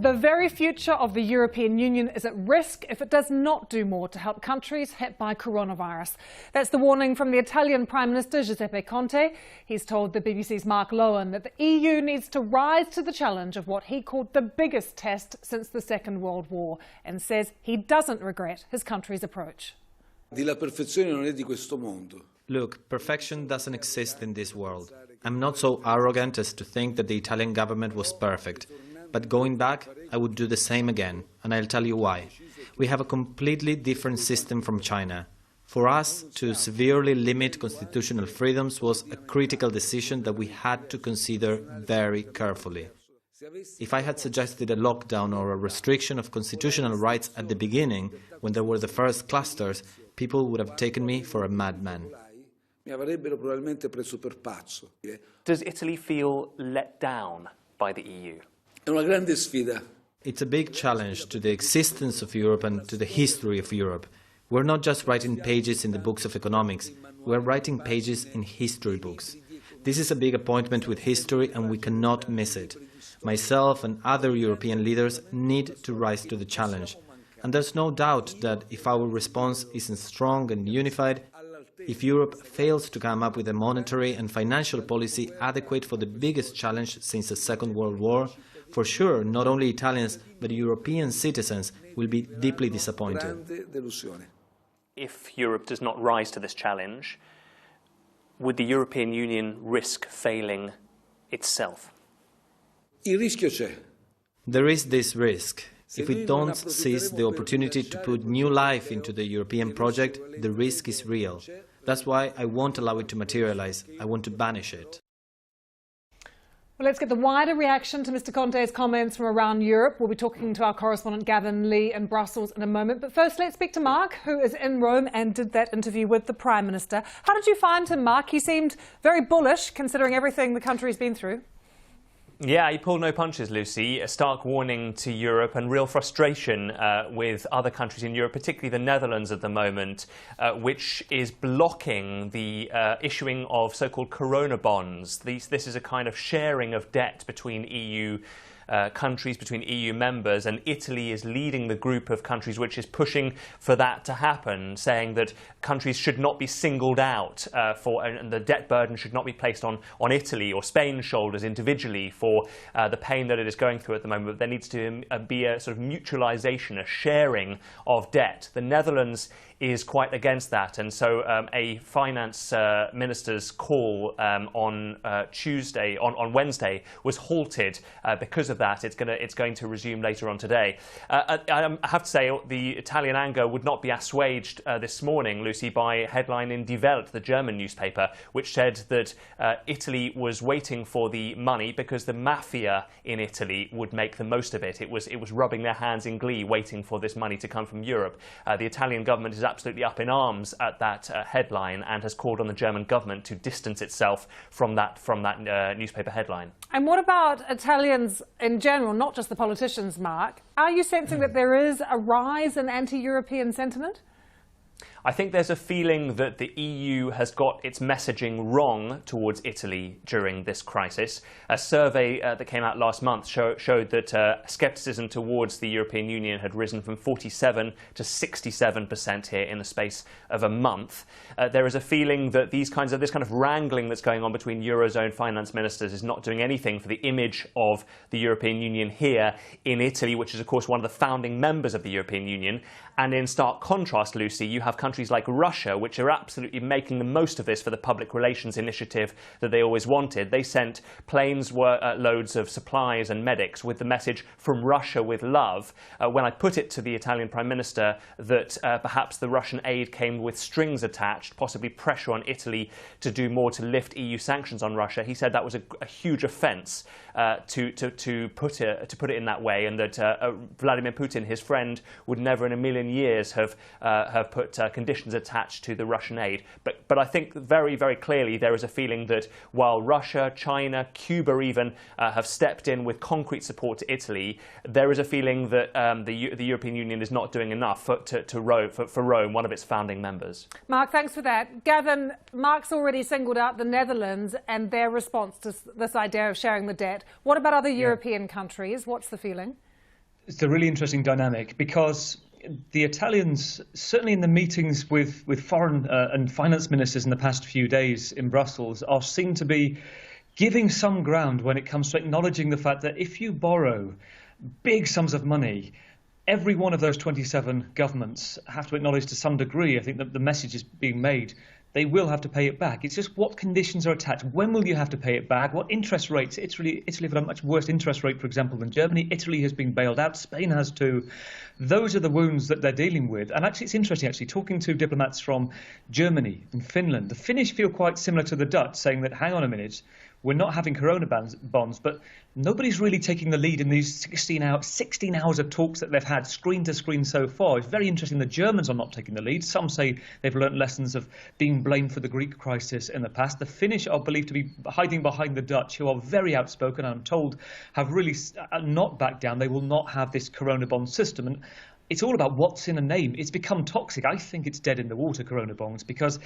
The very future of the European Union is at risk if it does not do more to help countries hit by coronavirus. That's the warning from the Italian Prime Minister Giuseppe Conte. He's told the BBC's Mark Lowen that the EU needs to rise to the challenge of what he called the biggest test since the Second World War, and says he doesn't regret his country's approach. Look, perfection doesn't exist in this world. I'm not so arrogant as to think that the Italian government was perfect. But going back, I would do the same again, and I'll tell you why. We have a completely different system from China. For us, to severely limit constitutional freedoms was a critical decision that we had to consider very carefully. If I had suggested a lockdown or a restriction of constitutional rights at the beginning, when there were the first clusters, people would have taken me for a madman. Does Italy feel let down by the EU? It's a big challenge to the existence of Europe and to the history of Europe. We're not just writing pages in the books of economics, we're writing pages in history books. This is a big appointment with history and we cannot miss it. Myself and other European leaders need to rise to the challenge. And there's no doubt that if our response isn't strong and unified, if Europe fails to come up with a monetary and financial policy adequate for the biggest challenge since the Second World War, for sure, not only Italians, but European citizens will be deeply disappointed. If Europe does not rise to this challenge, would the European Union risk failing itself? There is this risk. If we don't seize the opportunity to put new life into the European project, the risk is real. That's why I won't allow it to materialize. I want to banish it. Well, let's get the wider reaction to Mr. Conte's comments from around Europe. We'll be talking to our correspondent Gavin Lee in Brussels in a moment. But first, let's speak to Mark, who is in Rome and did that interview with the Prime Minister. How did you find him, Mark? He seemed very bullish, considering everything the country's been through. Yeah, he pulled no punches, Lucy. A stark warning to Europe and real frustration with other countries in Europe, particularly the Netherlands at the moment, which is blocking the issuing of so-called corona bonds. This is a kind of sharing of debt between EU countries, between EU members, and Italy is leading the group of countries which is pushing for that to happen, saying that countries should not be singled out and the debt burden should not be placed on Italy or Spain's shoulders individually for the pain that it is going through at the moment. But there needs to be a sort of mutualisation, a sharing of debt. The Netherlands is quite against that, and so a finance minister's call on Wednesday was halted because of that. It's going to resume later on today. I have to say the Italian anger would not be assuaged this morning, Lucy, by a headline in Die Welt, the German newspaper, which said that Italy was waiting for the money because the mafia in Italy would make the most of it. It was rubbing their hands in glee, waiting for this money to come from Europe. The Italian government is absolutely up in arms at that headline and has called on the German government to distance itself from that newspaper headline. And what about Italians in general, not just the politicians, Mark? Are you sensing that there is a rise in anti-European sentiment? I think there's a feeling that the EU has got its messaging wrong towards Italy during this crisis. A survey that came out last month showed that scepticism towards the European Union had risen from 47% to 67% here in the space of a month. There is a feeling that this kind of wrangling that's going on between Eurozone finance ministers is not doing anything for the image of the European Union here in Italy, which is of course one of the founding members of the European Union. And in stark contrast, Lucy, you have countries like Russia, which are absolutely making the most of this for the public relations initiative that they always wanted. They sent planes loads of supplies and medics with the message "from Russia with love." When I put it to the Italian Prime Minister that perhaps the Russian aid came with strings attached, possibly pressure on Italy to do more to lift EU sanctions on Russia, he said that was a huge offence to put it in that way, and that Vladimir Putin, his friend, would never in a million years have put conditions attached to the Russian aid. But I think very, very clearly there is a feeling that while Russia, China, Cuba even have stepped in with concrete support to Italy, there is a feeling that the European Union is not doing enough for Rome, one of its founding members. Mark, thanks for that. Gavin, Mark's already singled out the Netherlands and their response to this idea of sharing the debt. What about other European countries? What's the feeling? It's a really interesting dynamic because the Italians, certainly in the meetings with foreign and finance ministers in the past few days in Brussels, seem to be giving some ground when it comes to acknowledging the fact that if you borrow big sums of money, every one of those 27 governments have to acknowledge to some degree, I think that the message is being made, they will have to pay it back. It's just what conditions are attached. When will you have to pay it back? What interest rates? Italy have a much worse interest rate, for example, than Germany. Italy has been bailed out. Spain has too. Those are the wounds that they're dealing with. And actually, it's interesting, talking to diplomats from Germany and Finland. The Finnish feel quite similar to the Dutch, saying that, hang on a minute, we're not having corona bonds, but nobody's really taking the lead in these 16 hours of talks that they've had screen to screen so far. It's very interesting the Germans are not taking the lead. Some say they've learnt lessons of being blamed for the Greek crisis in the past. The Finnish are believed to be hiding behind the Dutch, who are very outspoken and I'm told have really not backed down. They will not have this corona bond system. And it's all about what's in a name. It's become toxic. I think it's dead in the water, corona bonds, because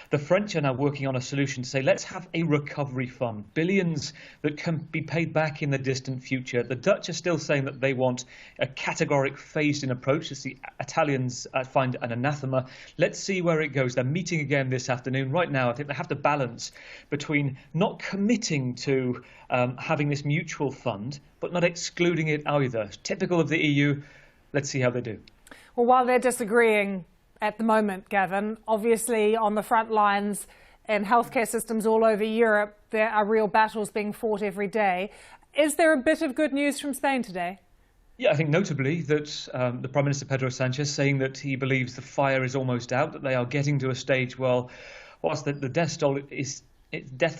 the French are now working on a solution to say, let's have a recovery fund, billions that can be paid back in the distant future. The Dutch are still saying that they want a categoric phased-in approach, as the Italians find an anathema. Let's see where it goes. They're meeting again this afternoon. Right now, I think they have to balance between not committing to having this mutual fund, but not excluding it either. Typical of the EU. Let's see how they do. Well, while they're disagreeing at the moment, Gavin, obviously on the front lines in healthcare systems all over Europe, there are real battles being fought every day. Is there a bit of good news from Spain today? Yeah, I think notably that the Prime Minister Pedro Sanchez saying that he believes the fire is almost out, that they are getting to a stage where, whilst the death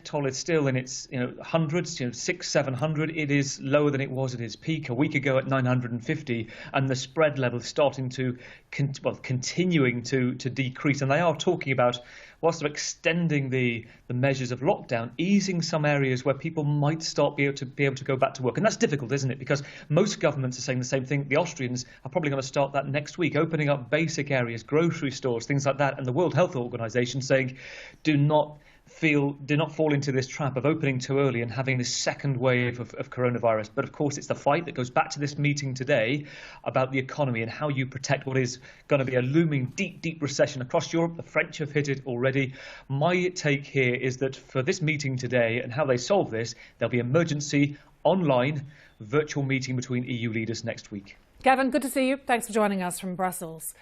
toll is still in its hundreds, 600-700. It is lower than it was at its peak a week ago at 950, and the spread level is starting to continuing to decrease. And they are talking about, whilst they're extending the measures of lockdown, easing some areas where people might start be able to go back to work. And that's difficult, isn't it? Because most governments are saying the same thing. The Austrians are probably going to start that next week, opening up basic areas, grocery stores, things like that. And the World Health Organization saying, do not fall into this trap of opening too early and having this second wave of coronavirus. But of course, it's the fight that goes back to this meeting today about the economy and how you protect what is going to be a looming deep recession across Europe. The French have hit it already. My take here is that for this meeting today and how they solve this, there'll be emergency online virtual meeting between EU leaders next week. Gavin, good to see you. Thanks for joining us from Brussels.